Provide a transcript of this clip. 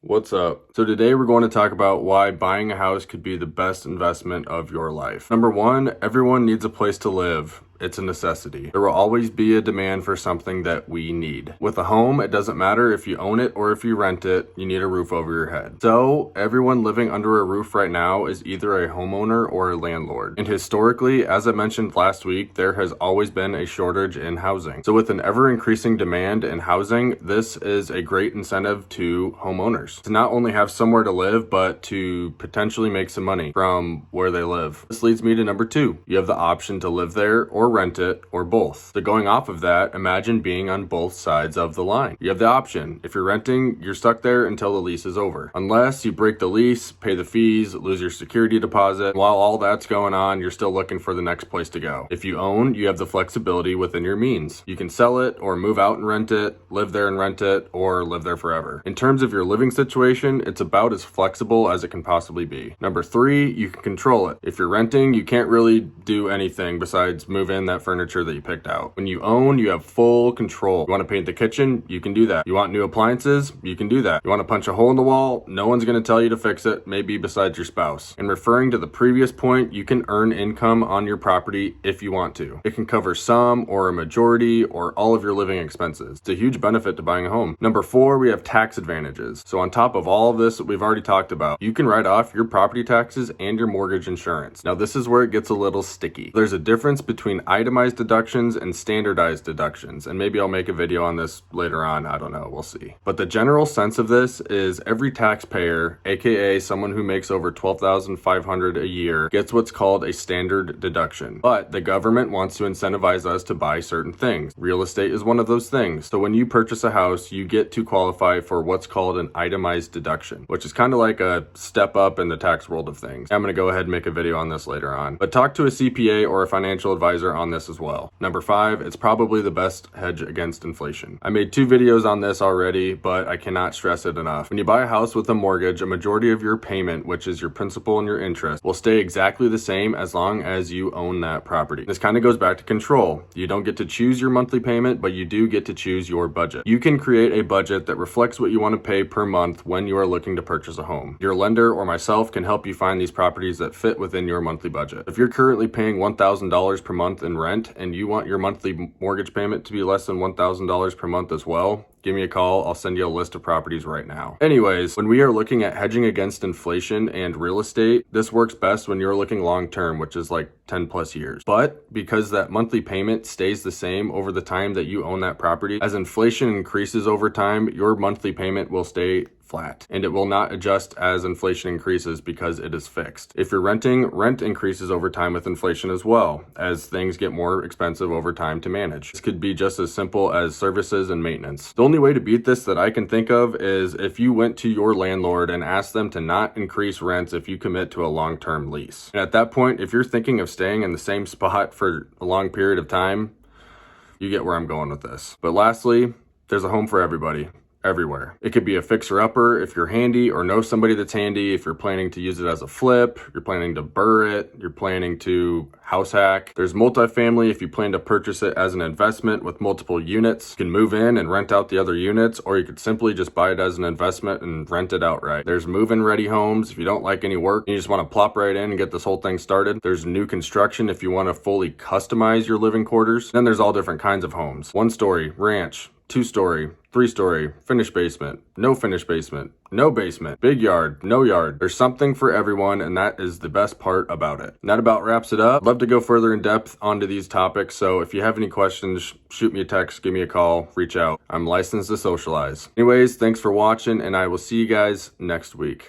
What's up? So today we're going to talk about why buying a house could be the best investment of your life. Number one, everyone needs a place to live. It's a necessity. There will always be a demand for something that we need. With a home, it doesn't matter if you own it or if you rent it, you need a roof over your head. So everyone living under a roof right now is either a homeowner or a landlord. And historically, as I mentioned last week, there has always been a shortage in housing. So with an ever increasing demand in housing, this is a great incentive to homeowners to not only have somewhere to live, but to potentially make some money from where they live. This leads me to number two. You have the option to live there or rent it or both. So going off of that, imagine being on both sides of the line. You have the option. If you're renting, you're stuck there until the lease is over. Unless you break the lease, pay the fees, lose your security deposit. While all that's going on, you're still looking for the next place to go. If you own, you have the flexibility within your means. You can sell it or move out and rent it, live there and rent it, or live there forever. In terms of your living situation, it's about as flexible as it can possibly be. Number three, you can control it. If you're renting, you can't really do anything besides move in that furniture that you picked out. When you own, you have full control. You want to paint the kitchen? You can do that. You want new appliances? You can do that. You want to punch a hole in the wall? No one's going to tell you to fix it, maybe besides your spouse. And referring to the previous point, you can earn income on your property if you want to. It can cover some or a majority or all of your living expenses. It's a huge benefit to buying a home. Number four, we have tax advantages. So on top of all of this that we've already talked about, you can write off your property taxes and your mortgage insurance. Now this is where it gets a little sticky. There's a difference between itemized deductions and standardized deductions, and maybe I'll make a video on this later on, I don't know, we'll see. But the general sense of this is every taxpayer, aka someone who makes over $12,500 a year, gets what's called a standard deduction. But the government wants to incentivize us to buy certain things. Real estate is one of those things. So when you purchase a house, you get to qualify for what's called an itemized deduction, which is kind of like a step up in the tax world of things. I'm going to go ahead and make a video on this later on. But talk to a CPA or a financial advisor on this as well. Number five, it's probably the best hedge against inflation. I made 2 videos on this already, but I cannot stress it enough. When you buy a house with a mortgage, a majority of your payment, which is your principal and your interest, will stay exactly the same as long as you own that property. This kind of goes back to control. You don't get to choose your monthly payment, but you do get to choose your budget. You can create a budget that reflects what you want to pay per month when you are looking to purchase a home. Your lender or myself can help you find these properties that fit within your monthly budget. If you're currently paying $1,000 per month in rent and you want your monthly mortgage payment to be less than $1,000 per month as well, give me a call. I'll send you a list of properties right now. Anyways, when we are looking at hedging against inflation and real estate, this works best when you're looking long term, which is like 10 plus years. But because that monthly payment stays the same over the time that you own that property, as inflation increases over time, your monthly payment will stay flat and it will not adjust as inflation increases because it is fixed. If you're renting, rent increases over time with inflation as well, as things get more expensive over time to manage. This could be just as simple as services and maintenance. The only way to beat this that I can think of is if you went to your landlord and asked them to not increase rents if you commit to a long-term lease. And at that point, if you're thinking of staying in the same spot for a long period of time, you get where I'm going with this. But lastly, there's a home for everybody. Everywhere. It could be a fixer-upper if you're handy or know somebody that's handy, if you're planning to use it as a flip, you're planning to burr it, you're planning to house hack. There's multifamily if you plan to purchase it as an investment with multiple units. You can move in and rent out the other units, or you could simply just buy it as an investment and rent it outright. There's move-in ready homes if you don't like any work, you just want to plop right in and get this whole thing started. There's new construction if you want to fully customize your living quarters. Then there's all different kinds of homes. 1-story, ranch, 2-story, 3-story, finished basement, no finished basement, no basement, big yard, no yard. There's something for everyone, and that is the best part about it. And that about wraps it up. I'd love to go further in depth onto these topics, so if you have any questions, shoot me a text, give me a call, reach out. I'm licensed to socialize. Anyways, thanks for watching, and I will see you guys next week.